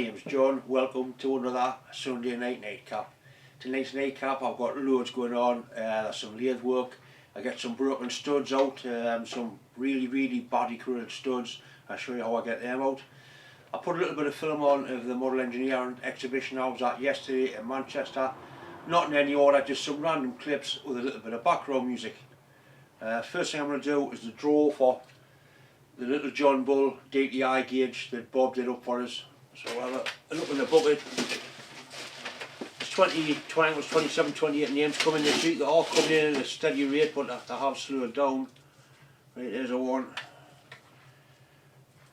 name's John. Welcome to another Sunday night nightcap. Tonight's nightcap, I've got loads going on. There's some lathe work. I get some broken studs out, some really badly corroded studs. I'll show you how I get them out. I put a little bit of film on of the model engineering exhibition I was at yesterday in Manchester. Not in any order, just some random clips with a little bit of background music. First thing I'm going to do is the draw for the little John Bull DTI gauge that Bob did up for us. So I'll have a look in the bucket. It's 27, 28 names coming this week. They're all coming in at a steady rate, but I have slowed down. Right, there's a one.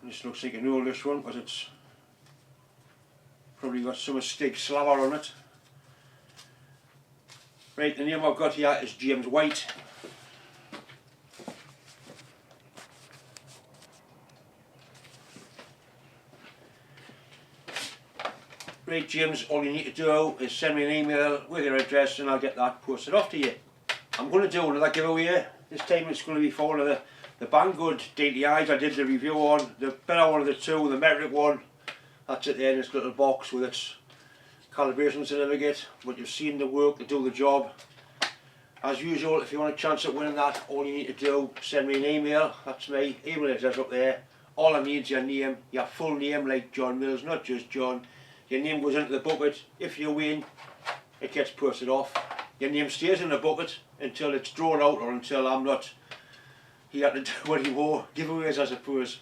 This looks like an oldish one because it's probably got some Stig slaver on it. Right, the name I've got here is James White. Right, James, all you need to do is send me an email with your address and I'll get that posted off to you. I'm going to do another giveaway. This time it's going to be for one of the Banggood DTIs I did the review on. The better one of the two, the metric one. That's it there in this little box with its calibration certificate. But you've seen the work to do the job. As usual, if you want a chance at winning that, all you need to do, send me an email. That's my email address up there. All I need is your name, your full name like John Mills, not just John. Your name goes into the bucket. If you win, it gets posted off. Your name stays in the bucket until it's drawn out or until I'm not here to do any more giveaways, I suppose.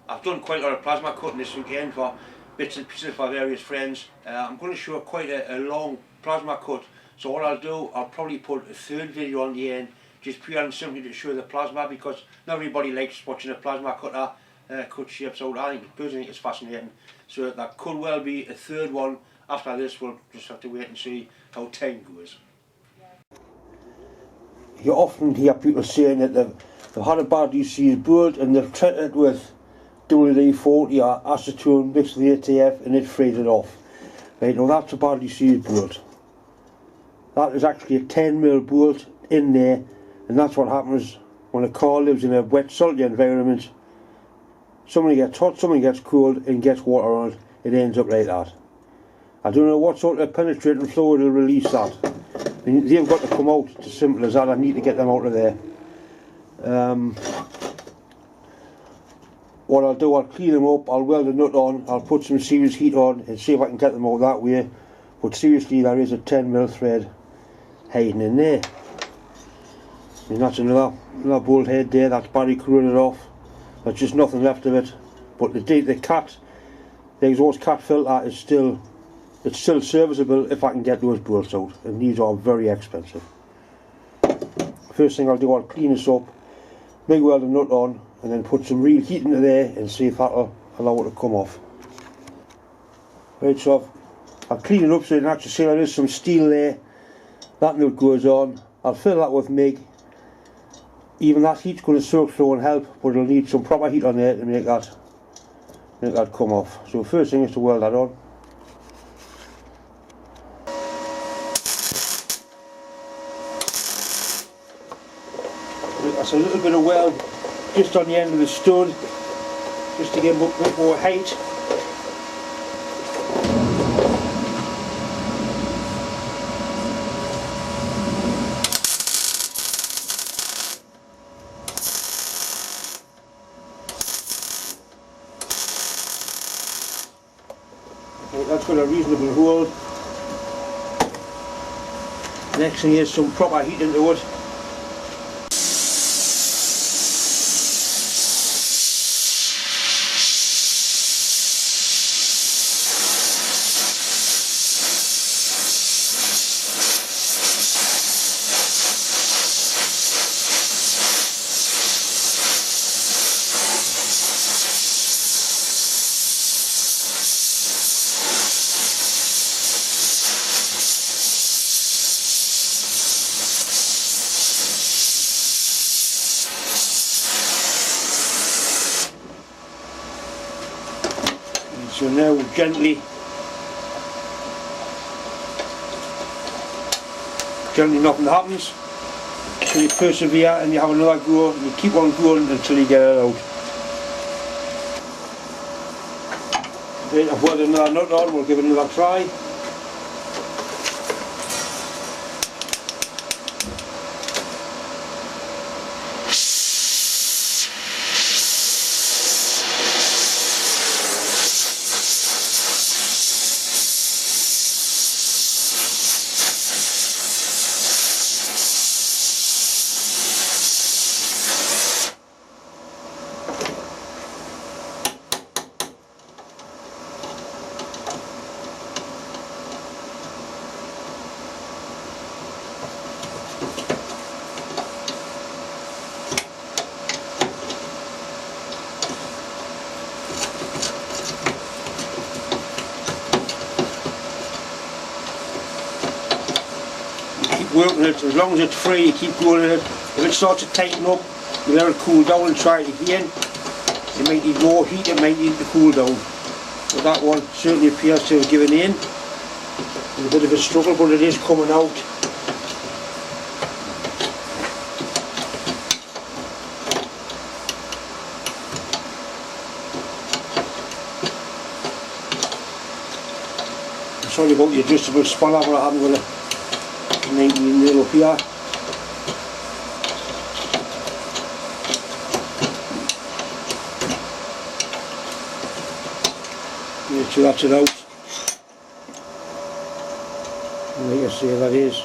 I've done quite a lot of plasma cutting this weekend for bits and pieces for various friends. I'm going to show quite a long plasma cut. So what I'll do, I'll probably put a third video on the end, just pure and simply to show the plasma, because not everybody likes watching a plasma cutter cut shapes out. I personally think it's fascinating. So that could well be a third one. After this, we'll just have to wait and see how time goes. You often hear people saying that they've had a badly sealed bolt and they've treated it with WD-40 or acetone mixed with the ATF and it freed it off. Right, now that's a badly sealed bolt. That is actually a 10mm bolt in there, and that's what happens when a car lives in a wet, salty environment. Somebody gets hot, somebody gets cold and gets water on it, it ends up like that. I don't know what sort of penetrating fluid will release that. They've got to come out, it's as simple as that. I need to get them out of there. What I'll do, I'll clean them up, I'll weld the nut on, I'll put some serious heat on and see if I can get them out that way. But seriously, there is a 10mm thread hiding in there. And that's another bolt head there, that's badly corroded off. There's just nothing left of it. But the exhaust cat filter is still serviceable if I can get those bolts out, and these are very expensive. First thing I'll do, I'll clean this up, big weld the nut on, and then put some real heat into there and see if that'll allow it to come off. Right, so I'll clean it up so you can actually see there is some steel there. That nut goes on. I'll fill that with MIG. Even that heat's going to soak through and help, but it'll need some proper heat on there to make that come off. So first thing is to weld that on. That's a little bit of weld just on the end of the stud, just to get a bit more height. That's got a reasonable hold. Next thing is some proper heat into it. So now gently nothing happens. So you persevere and you have another go and you keep on going until you get it out. Right, I've welded another nut on, we'll give it another try. Working it as long as it's free, you keep going at it. If it starts to tighten up, you let it cool down and try it again. It might need more heat, it might need to cool down. But that one certainly appears to have given in. It's a bit of a struggle, but it is coming out. I'm sorry about the adjustable spanner, but I haven't got a 19 mil up here. Make sure that's it out. And like I say, that is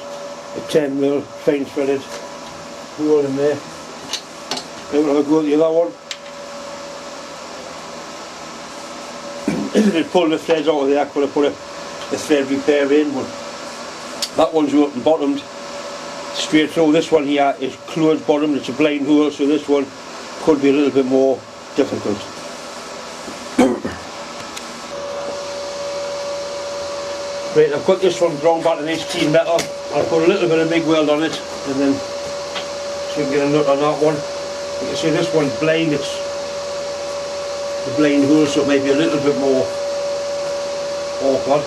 a 10 mil fine threaded hole in there. Now we'll have a go at the other one. If it had pulled the threads out of there, I could have put a thread repair in, but that one's open bottomed straight through. This one here is closed bottomed, it's a blind hole, so this one could be a little bit more difficult. Right, I've got this one ground back in 18 metal. I'll put a little bit of MIG weld on it and then so we can get a nut on that one. You can see this one's blind, it's the blind hole, so it may be a little bit more awkward.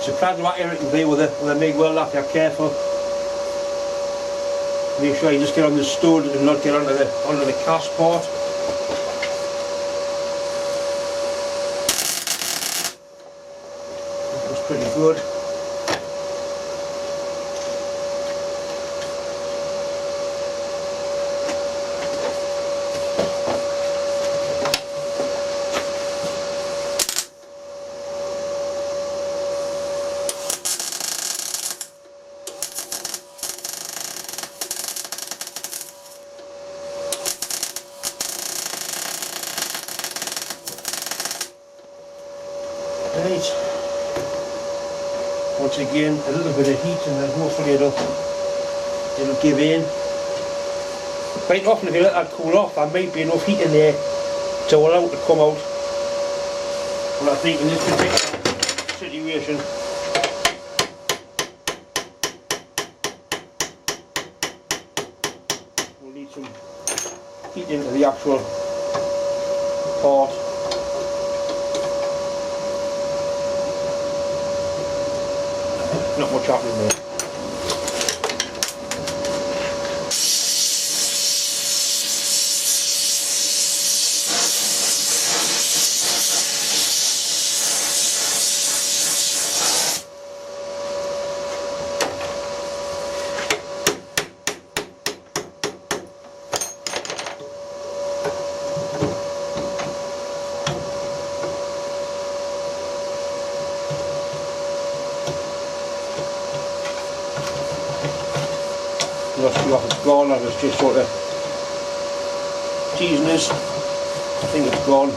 Surprising what error it can be with a MIG welder if you're careful. Make sure you just get on the stud and not get onto the cast part. That was pretty good. Right, once again a little bit of heat and then hopefully it'll give in. Quite often if you let that cool off there might be enough heat in there to allow it to come out, but I think in this particular situation we'll need some heat into the actual part. Not much happening there. Not sure if it's gone, I was just sort of teasing this. I think it's gone.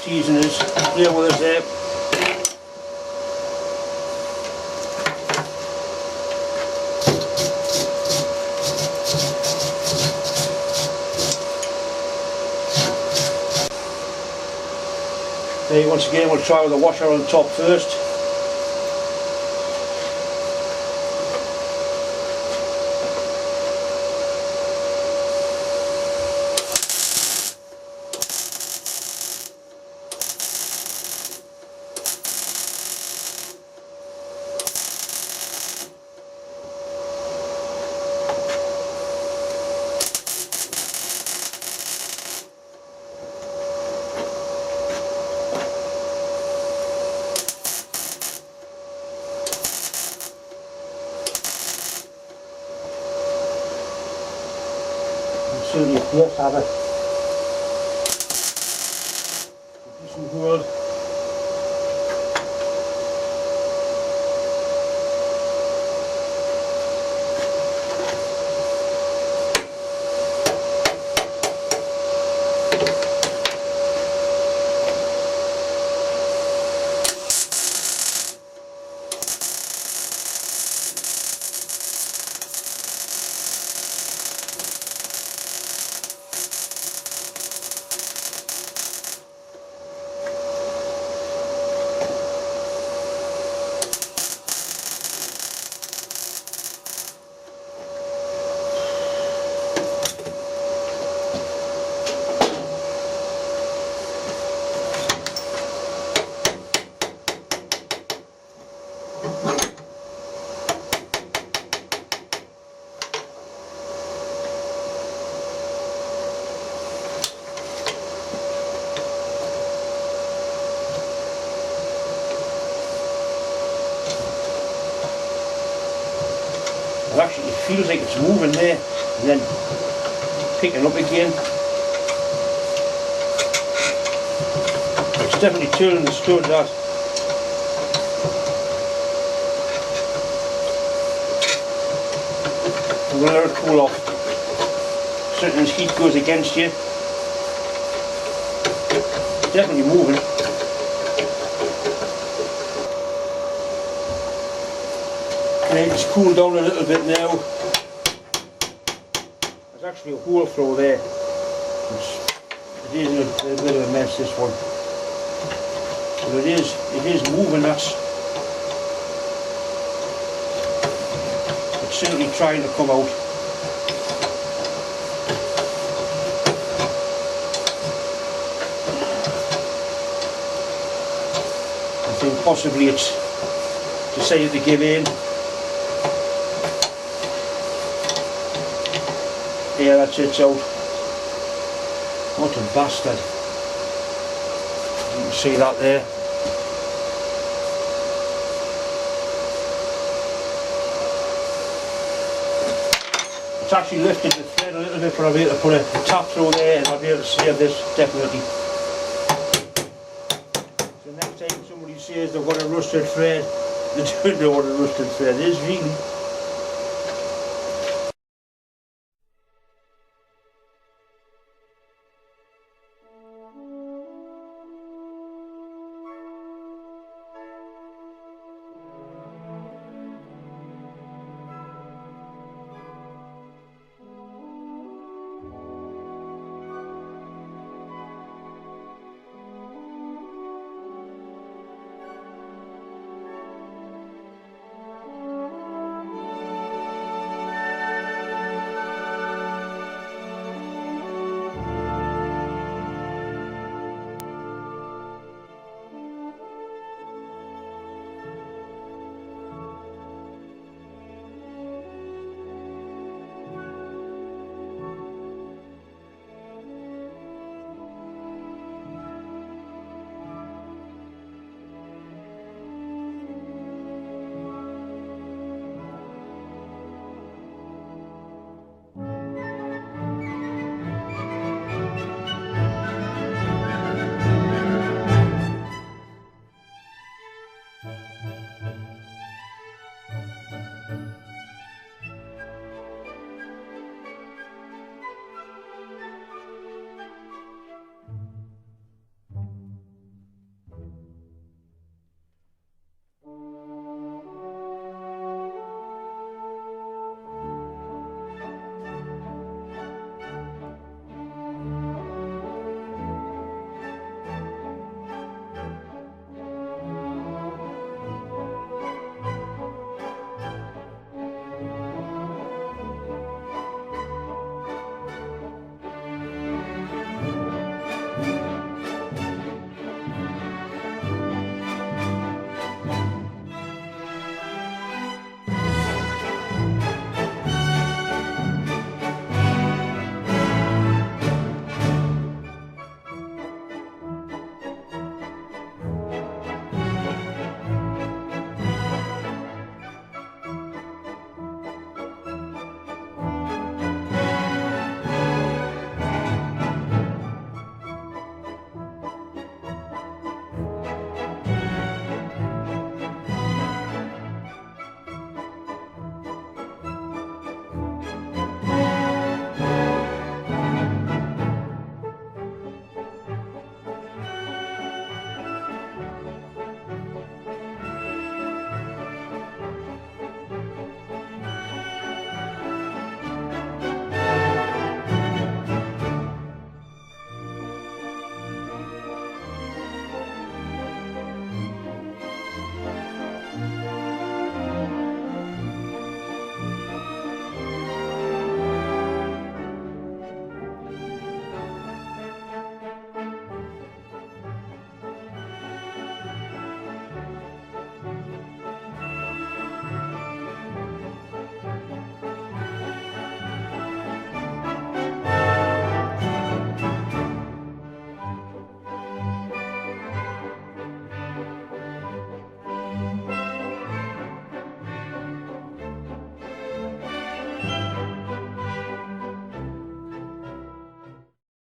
Teasing this, there with us there. Once again we'll try with the washer on top first. absolutely appears to have a decent hold. Actually, it feels like it's moving there and then picking up again. It's definitely turning the stud, that. I'm going to let it cool off. Sometimes heat goes against you. It's definitely moving. And it's cooled down a little bit now. There's actually a hole through there. It is a bit of a mess, this one. But it is moving. It's certainly trying to come out. I think possibly it's decided to give in. Yeah, that's it out. What a bastard. You can see that there. It's actually lifted the thread a little bit, but I'll be able to put a tap through there and I'll be able to save this, definitely. So next time somebody says they've got a rusted thread, they don't know what a rusted thread is really.